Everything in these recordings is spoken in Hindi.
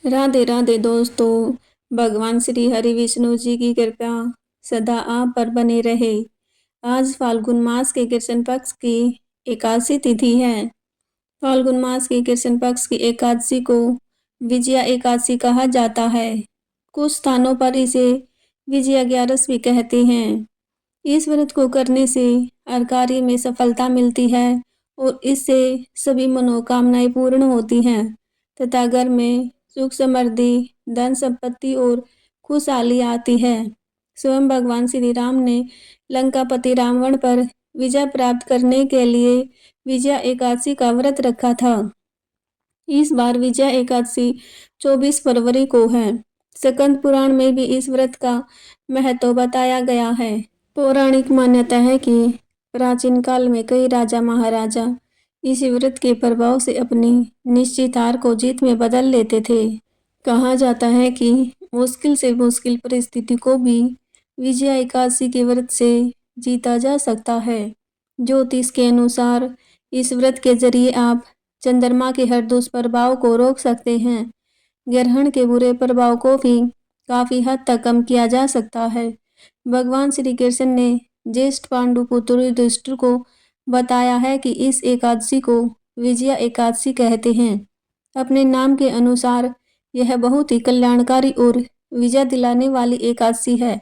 राधे राधे दोस्तों। भगवान श्री हरि विष्णु जी की कृपा सदा आप पर बने रहे। आज फाल्गुन मास के कृष्ण पक्ष की एकादशी तिथि है। फाल्गुन मास की कृष्ण पक्ष की एकादशी को विजया एकादशी कहा जाता है। कुछ स्थानों पर इसे विजया ग्यारस भी कहते हैं। इस व्रत को करने से हर कार्य में सफलता मिलती है और इससे सभी मनोकामनाएं पूर्ण होती हैं तथा घर में सुख समृद्धि, धन संपत्ति और खुशहाली आती है। स्वयं भगवान श्री राम ने लंकापति रावण पर विजय प्राप्त करने के लिए विजया एकादशी का व्रत रखा था। इस बार विजया एकादशी 24 फरवरी को है। स्कंद पुराण में भी इस व्रत का महत्व बताया गया है। पौराणिक मान्यता है कि प्राचीन काल में कई राजा महाराजा इस व्रत के प्रभाव से अपनी निश्चित हार को जीत में बदल लेते थे। कहा जाता है कि मुश्किल से मुश्किल परिस्थिति को भी विजया एकादशी के व्रत से जीता जा सकता है। ज्योतिष के अनुसार इस व्रत के जरिए आप चंद्रमा के हर दुष्प्रभाव को रोक सकते हैं। ग्रहण के बुरे प्रभाव को भी काफी हद तक कम किया जा सकता है। भगवान श्री कृष्ण ने ज्येष्ठ पांडु पुत्र युधिष्ठिर को बताया है कि इस एकादशी को विजया एकादशी कहते हैं। अपने नाम के अनुसार यह बहुत ही कल्याणकारी और विजय दिलाने वाली एकादशी है।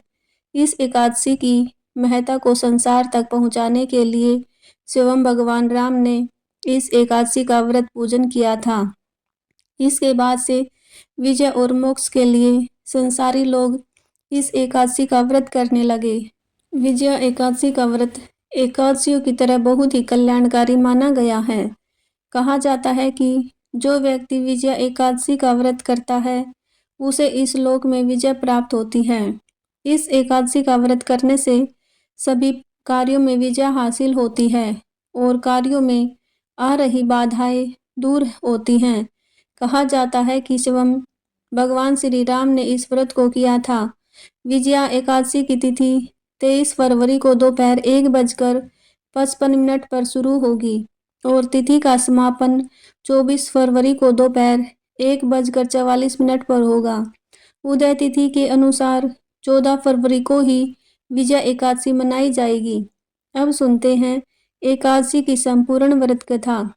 इस एकादशी की महत्ता को संसार तक पहुंचाने के लिए स्वयं भगवान राम ने इस एकादशी का व्रत पूजन किया था। इसके बाद से विजय और मोक्ष के लिए संसारी लोग इस एकादशी का व्रत करने लगे। विजया एकादशी का व्रत एकादशियों की तरह बहुत ही कल्याणकारी माना गया है। कहा जाता है कि जो व्यक्ति विजया एकादशी का व्रत करता है उसे इस लोक में विजय प्राप्त होती है। इस एकादशी का व्रत करने से सभी कार्यों में विजय हासिल होती है और कार्यों में आ रही बाधाएं दूर होती हैं। कहा जाता है कि स्वयं भगवान श्री राम ने इस व्रत को किया था। विजया एकादशी की तिथि 23 फरवरी को दोपहर 1:55 पर शुरू होगी और तिथि का समापन 24 फरवरी को दोपहर 1:44 पर होगा। उदय तिथि के अनुसार 14 फरवरी को ही विजया एकादशी मनाई जाएगी। अब सुनते हैं एकादशी की संपूर्ण व्रत कथा,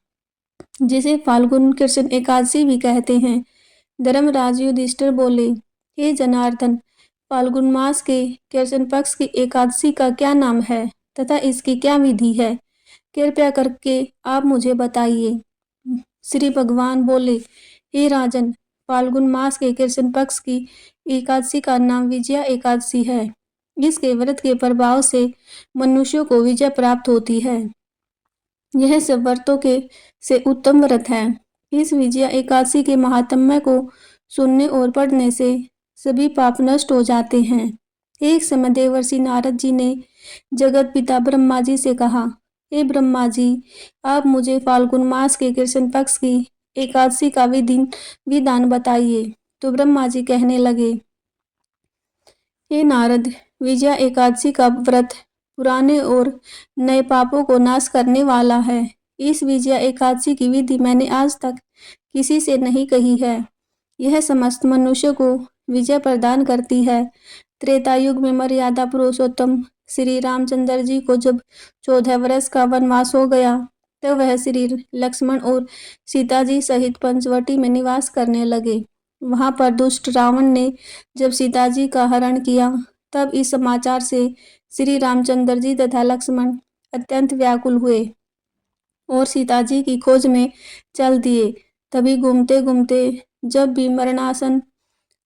जिसे फाल्गुन कृष्ण एकादशी भी कहते हैं। धर्मराज युधिष्ठिर बोले, हे जनार्दन, फाल्गुन मास के कृष्ण पक्ष की एकादशी का क्या नाम है तथा इसकी क्या विधि है? कृपया करके आप मुझे बताइए। श्री भगवान बोले, हे राजन, फाल्गुन मास के कृष्ण पक्ष की एकादशी का नाम विजया एकादशी है। इसके व्रत के प्रभाव से मनुष्यों को विजय प्राप्त होती है। यह सब व्रतों के से उत्तम व्रत है। इस विजया एकादशी के महात्म्य को सुनने और पढ़ने से सभी पाप नष्ट हो जाते हैं। एक समय देवर्षि नारद जी ने जगत पिता ब्रह्मा जी से कहा, हे ब्रह्मा जी, आप मुझे फाल्गुन मास के कृष्ण पक्ष की एकादशी का विधान बताइए। तो ब्रह्मा जी कहने लगे, हे नारद, विजया एकादशी का व्रत पुराने और नए पापों को नाश करने वाला है। इस विजया एकादशी की विधि मैंने आज तक किसी से नहीं कही है। यह समस्त मनुष्य को विजय प्रदान करती है। त्रेता युग में मर्यादा पुरुषोत्तम श्री रामचंद्र जी को जब 14 वर्ष का वनवास हो गया, तब वह श्री लक्ष्मण और सीता जी सहित पंचवटी में निवास करने लगे। वहां पर दुष्ट रावण ने जब सीता जी का हरण किया, तब इस समाचार से श्री रामचंद्र जी तथा लक्ष्मण अत्यंत व्याकुल हुए और सीता जी की खोज में चल दिए। तभी घूमते घूमते जब भी मरणासन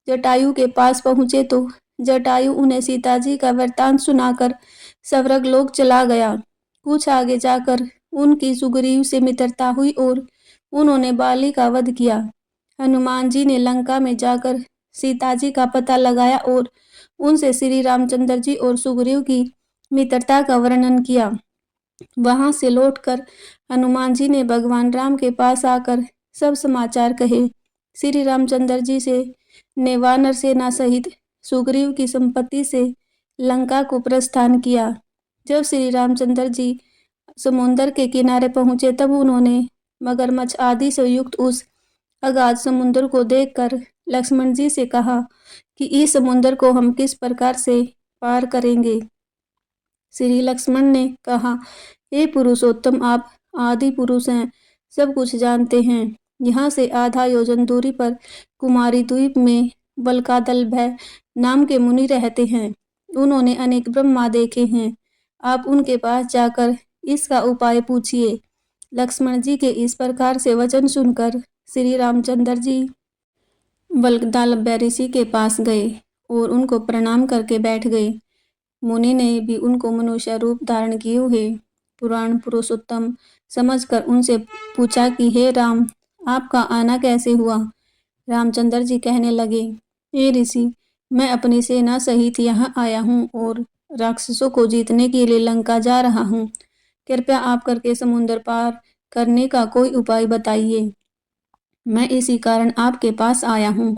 जटायु के पास पहुंचे तो जटायु उन्हें सीता जी का वृत्तांत सुनाकर स्वर्ग लोक चला गया। कुछ आगे जाकर उनकी सुग्रीव से मित्रता हुई और उन्होंने बाली का वध किया। हनुमान जी ने लंका में जाकर सीता जी का पता लगाया और उनसे श्री रामचंद्र जी और सुग्रीव की मित्रता का वर्णन किया। वहां से लौटकर हनुमान जी ने भगवान राम के पास आकर सब समाचार कहे। श्री रामचंद्र जी से ने वानर सेना सहित सुग्रीव की संपत्ति से लंका को प्रस्थान किया। जब श्री रामचंद्र जी समुद्र के किनारे पहुंचे, तब उन्होंने मगरमच्छ आदि से युक्त उस अगाध समुद्र को देखकर लक्ष्मण जी से कहा कि इस समुद्र को हम किस प्रकार से पार करेंगे। श्री लक्ष्मण ने कहा, हे पुरुषोत्तम, आप आदि पुरुष हैं, सब कुछ जानते हैं। यहाँ से आधा योजन दूरी पर कुमारी द्वीप में बलकादल भय नाम के मुनि रहते हैं। उन्होंने अनेक ब्रह्मा देखे हैं। आप उनके पास जाकर इसका उपाय पूछिए। लक्ष्मण जी के इस प्रकार से वचन सुनकर श्री रामचंद्र जी बलकादल ऋषि के पास गए और उनको प्रणाम करके बैठ गए। मुनि ने भी उनको मनुष्य रूप धारण किए हुए पुराण पुरुषोत्तम समझकर उनसे पूछा कि हे राम, आपका आना कैसे हुआ। रामचंद्र जी कहने लगे, हे ऋषि, मैं अपनी सेना सहित यहाँ आया हूँ और राक्षसों को जीतने के लिए लंका जा रहा हूँ। कृपया आप करके समुद्र पार करने का कोई उपाय बताइए। मैं इसी कारण आपके पास आया हूँ।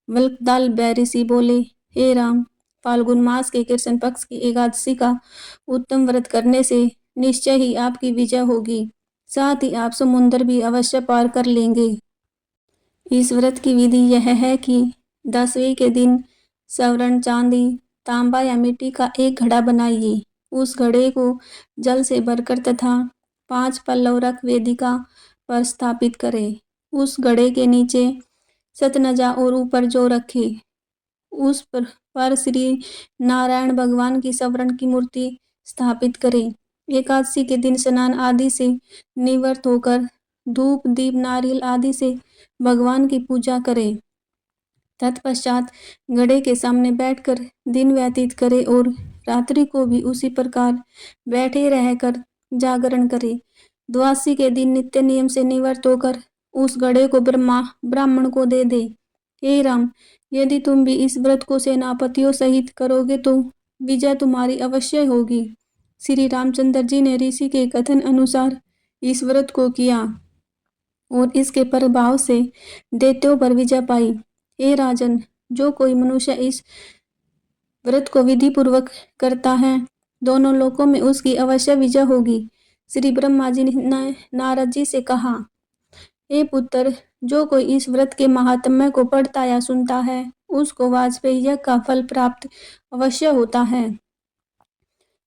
बलकादल ऋषि बोले, हे राम, फाल्गुन मास के कृष्ण पक्ष की एकादशी का उत्तम व्रत करने से निश्चय ही आपकी विजय होगी। साथ ही आप समुद्र भी अवश्य पार कर लेंगे। इस व्रत की विधि यह है कि 10वें के दिन स्वर्ण, चांदी, तांबा या मिट्टी का एक घड़ा बनाइए। उस घड़े को जल से भरकर तथा 5 पल्लव रख वेदिका पर स्थापित करें। उस घड़े के नीचे सतनजा और ऊपर जौ रखे। उस पर श्री नारायण भगवान की स्वर्ण की मूर्ति स्थापित करें। एकादशी के दिन स्नान आदि से निवृत्त होकर धूप, दीप, नारियल आदि से भगवान की पूजा करें। तत्पश्चात घड़े के सामने बैठकर दिन व्यतीत करे और रात्रि को भी उसी प्रकार बैठे रहकर जागरण करे। द्वादशी के दिन नित्य नियम से निवृत्त होकर उस घड़े को ब्राह्मण को दे दे। हे राम, यदि तुम भी इस व्रत को सेनापतियों सहित करोगे तो विजय तुम्हारी अवश्य होगी। श्री रामचंद्र जी ने ऋषि के कथन अनुसार इस व्रत को किया और इसके प्रभाव से दैत्यों पर विजय पाई। हे राजन, जो कोई मनुष्य इस व्रत को विधि पूर्वक करता है, दोनों लोकों में उसकी अवश्य विजय होगी। श्री ब्रह्मा जी ने नारद जी से कहा, हे पुत्र, जो कोई इस व्रत के महात्म्य को पढ़ता या सुनता है, उसको वाजपेयी यज्ञ का फल प्राप्त अवश्य होता है।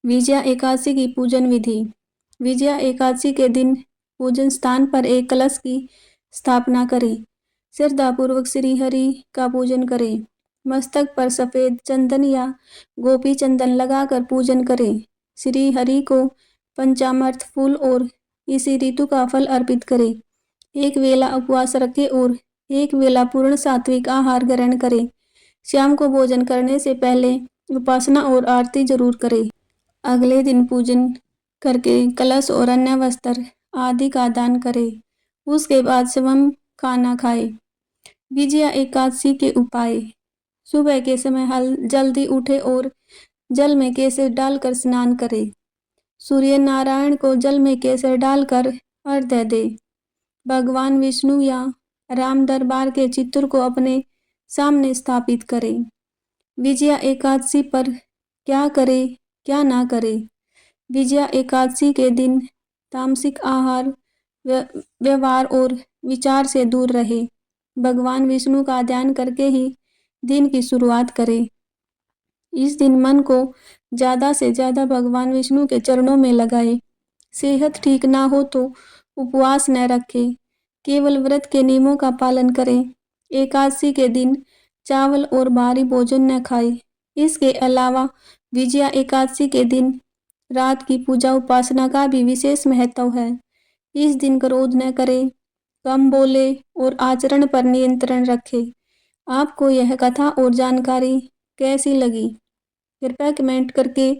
विजया एकादशी की पूजन विधि। विजया एकादशी के दिन पूजन स्थान पर एक कलश की स्थापना करें। श्रद्धा पूर्वक श्री हरि का पूजन करें। मस्तक पर सफेद चंदन या गोपी चंदन लगाकर पूजन करें। श्री हरि को पंचामृत फूल और इसी ऋतु का फल अर्पित करें। एक वेला उपवास रखें और एक वेला पूर्ण सात्विक आहार ग्रहण करें। शाम को भोजन करने से पहले उपासना और आरती जरूर करें। अगले दिन पूजन करके कलश और अन्य वस्त्र आदि का दान करें। उसके बाद स्वयं खाना खाएं। विजया एकादशी के उपाय। सुबह के समय जल्दी उठे और जल में केसर डालकर स्नान करें। सूर्य नारायण को जल में केसर डालकर अर्घ्य दे। भगवान विष्णु या राम दरबार के चित्र को अपने सामने स्थापित करें। विजया एकादशी पर क्या करें क्या ना करें। विजया एकादशी के दिन तामसिक आहार, व्यवहार और विचार से दूर रहे। भगवान विष्णु का ध्यान करके ही दिन की शुरुआत करें। इस दिन मन को ज़्यादा से ज़्यादा भगवान विष्णु के चरणों में लगाए। सेहत ठीक ना हो तो उपवास न रखें, केवल व्रत के नियमों का पालन करें। एकादशी के दिन चावल और भारी भोजन न खाएं। इसके अलावा विजया एकादशी के दिन रात की पूजा उपासना का भी विशेष महत्व है। इस दिन क्रोध न करें, कम बोले और आचरण पर नियंत्रण रखें। आपको यह कथा और जानकारी कैसी लगी, कृपया कमेंट करके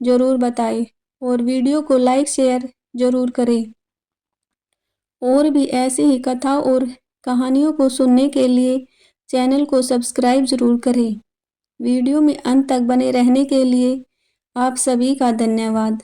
ज़रूर बताएं और वीडियो को लाइक शेयर ज़रूर करें। और भी ऐसी ही कथा और कहानियों को सुनने के लिए चैनल को सब्सक्राइब ज़रूर करें। वीडियो में अंत तक बने रहने के लिए आप सभी का धन्यवाद।